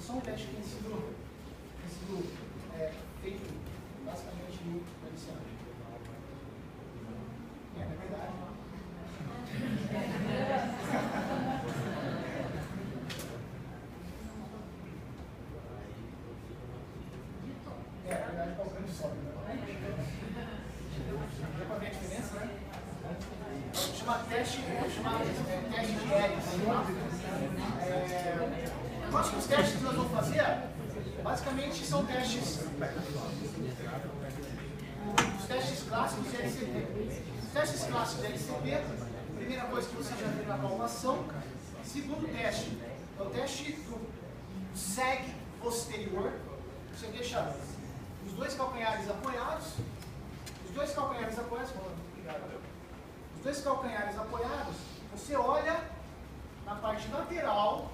só um teste que tem sido feito basicamente no iniciante. É verdade. É verdade, qual o grande sobe. Deu para ver a diferença, né? Chama teste de Ellis. Os próximos testes que nós vamos fazer, basicamente, são testes. Os testes clássicos de LCP. Os testes clássicos de LCP, primeira coisa que você já viu na palmação. Segundo teste, é o teste do seg posterior. Você deixa os dois calcanhares apoiados. Os dois calcanhares apoiados, você olha na parte lateral,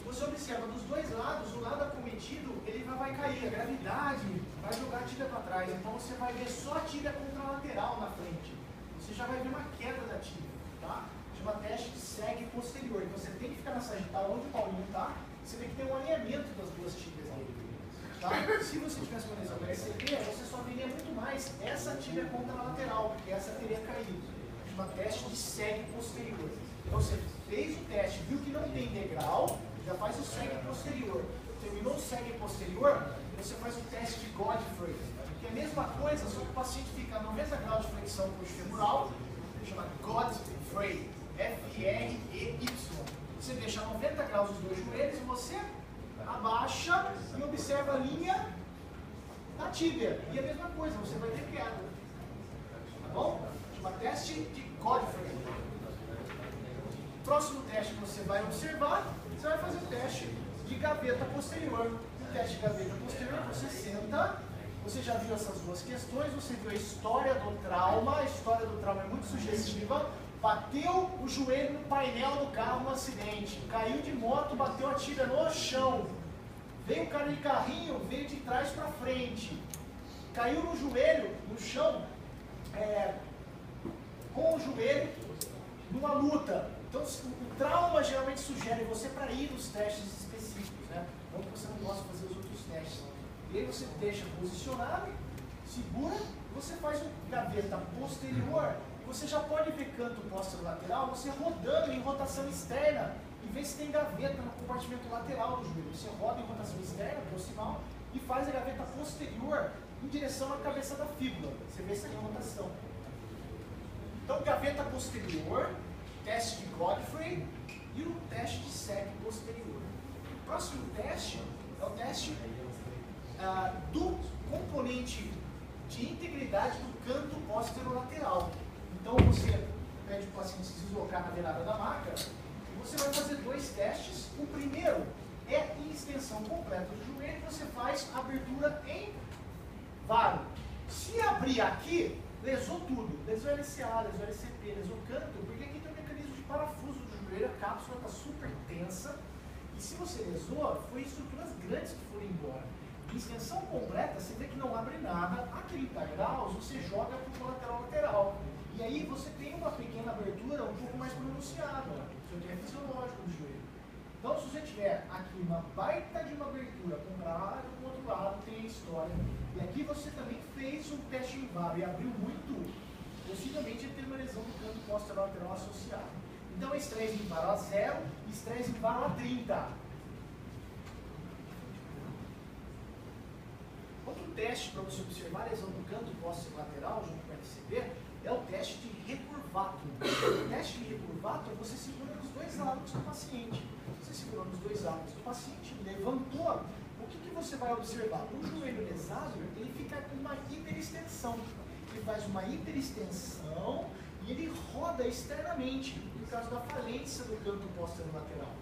você observa dos dois lados, o lado acometido, ele vai cair, a gravidade vai jogar a tíbia para trás, então você vai ver só a tíbia contralateral na frente, você já vai ver uma queda da tíbia, tá? Chama teste de seg posterior, então você tem que ficar na sagital onde o Paulinho está, você tem que ter um alinhamento das duas tíbias dele. Tá? Se você tivesse uma lesão do LCP, você só veria muito mais essa tíbia contralateral, porque essa teria caído. Chama teste de seg posterior. Então você fez o teste, viu que não tem degrau, já faz o seg posterior. Terminou o seg posterior, você faz o teste de Godfrey. Que é a mesma coisa, só que o paciente fica a 90 graus de flexão coxo femoral, chama Godfrey. F-R-E-Y. Você deixa a 90 graus os dois joelhos e você abaixa e observa a linha da tíbia. E a mesma coisa, você vai ter queda. Tá bom? Chama teste de Godfrey. Próximo teste que você vai observar, você vai fazer o teste de gaveta posterior. No teste de gaveta posterior, você senta, você já viu essas duas questões, você viu a história do trauma. A história do trauma é muito sugestiva. Bateu o joelho no painel do carro no acidente, caiu de moto, bateu a tíbia no chão, veio o cara de carrinho, veio de trás para frente, caiu no joelho, no chão, com o joelho numa luta. Então o trauma geralmente sugere você para ir nos testes específicos, né? Não que você não gosta de fazer os outros testes. E aí você deixa posicionado, segura, você faz o gaveta posterior. Você já pode ver canto posterolateral, você rodando em rotação externa e vê se tem gaveta no compartimento lateral do joelho. Você roda em rotação externa, proximal, e faz a gaveta posterior em direção à cabeça da fíbula. Você vê se tem rotação. Então, gaveta posterior, teste de Godfrey e o teste de seg posterior. O próximo teste é o teste do componente de integridade do canto posterolateral. Então você pede para o paciente se deslocar na beirada da maca e você vai fazer dois testes. O primeiro é em extensão completa do joelho, você faz abertura em varo. Se abrir aqui, lesou tudo. Lesou LCA, lesou LCP, lesou canto, porque aqui tem um mecanismo de parafuso do joelho, a cápsula está super tensa. E se você lesou, foi estruturas grandes que foram embora. Em extensão completa, você vê que não abre nada. A 30 graus, você joga para o colateral lateral. E aí você tem uma pequena abertura um pouco mais pronunciada, isso é fisiológico do joelho. Então se você tiver aqui uma baita de uma abertura com um lado e com o outro lado, tem a história. E aqui você também fez um teste em varo e abriu muito, possivelmente ter uma lesão do canto posterolateral associado. Então estresse em varo a 0 e estresse em varo a 30. Outro teste para você observar a lesão do canto posterolateral junto com o LCP é o teste de recurvato. O teste de recurvato é você segura nos dois lados do paciente. Você segurou nos dois lados do paciente, levantou. O que você vai observar? O joelho lesado, ele fica com uma hiperextensão. Ele faz uma hiperextensão e ele roda externamente, por causa da falência do canto posterolateral.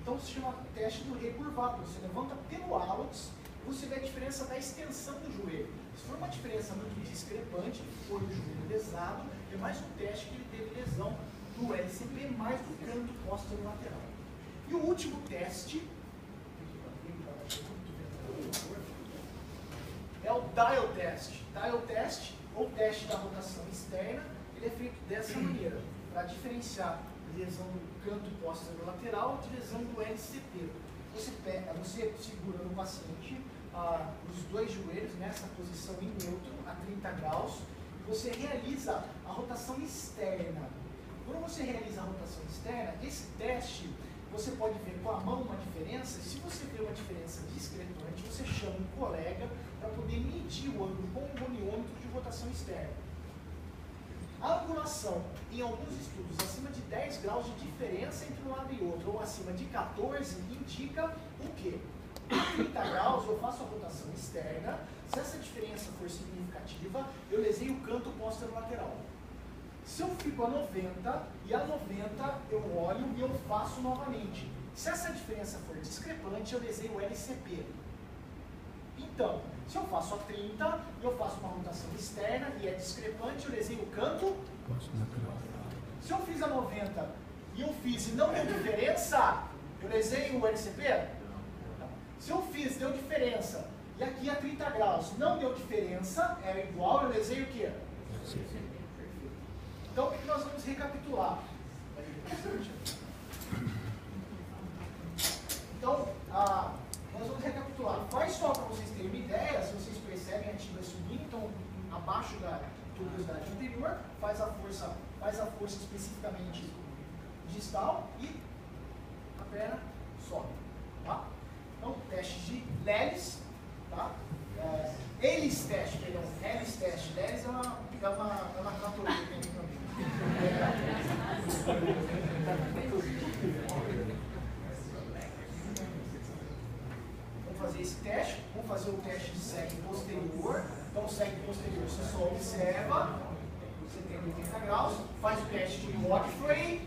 Então se chama teste do recurvato. Você levanta pelo hálux, você vê a diferença da extensão do joelho. Se for uma diferença muito discrepante, foi o joelho lesado, é mais um teste que ele teve lesão do LCP mais do canto posterolateral. E o último teste é o dial test. Dial test, ou teste da rotação externa, ele é feito dessa maneira, para diferenciar lesão do canto posterolateral de lesão do LCP. você segura no paciente os dois joelhos nessa posição em neutro, a 30 graus, e você realiza a rotação externa. Quando você realiza a rotação externa, esse teste, você pode ver com a mão uma diferença, e se você vê uma diferença discrepante, você chama um colega para poder medir o ângulo com um goniômetro de rotação externa. A angulação, em alguns estudos, acima de 10 graus de diferença entre um lado e outro, ou acima de 14, indica o quê? A 30 graus eu faço a rotação externa, se essa diferença for significativa, eu lesionei o canto posterolateral. Se eu fico a 90, e a 90 eu olho e eu faço novamente. Se essa diferença for discrepante, eu lesionei o LCP. Então, se eu faço a 30, eu faço uma rotação externa e é discrepante, eu lesionei o canto. Se eu fiz a 90 e eu fiz e não deu diferença, eu lesionei o LCP? Se eu fiz, deu diferença, e aqui a 30 graus não deu diferença, é igual, eu lesionei o quê? Então, o que nós vamos recapitular? Então, nós vamos recapitular. Faz só para vocês terem uma ideia, se vocês percebem a tibia subindo, então abaixo da tuberosidade anterior, faz a força especificamente distal e a perna sobe. Tá? Então, teste de Lelis, tá? Elis teste, perdão, Elis teste. Lelis é uma cantoria que tem também. Vamos fazer esse teste, vamos fazer o teste de segue posterior. Então, segue posterior, você só observa, você tem 80 graus, faz o teste de Godfrey,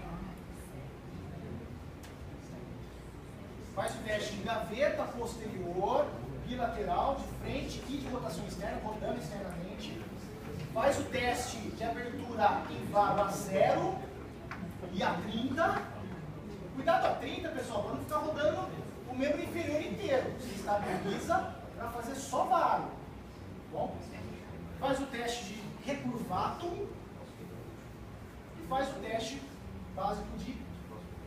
faz o teste de gaveta posterior, bilateral, de frente e de rotação externa, rodando externamente. Faz o teste de abertura em varo a 0 e a 30. Cuidado a 30, pessoal, para não ficar rodando o membro inferior inteiro. Você estabiliza para fazer só varo. Bom? Faz o teste de recurvato e faz o teste básico de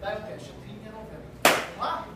dial teste, a 30 e a 90. Vamos lá?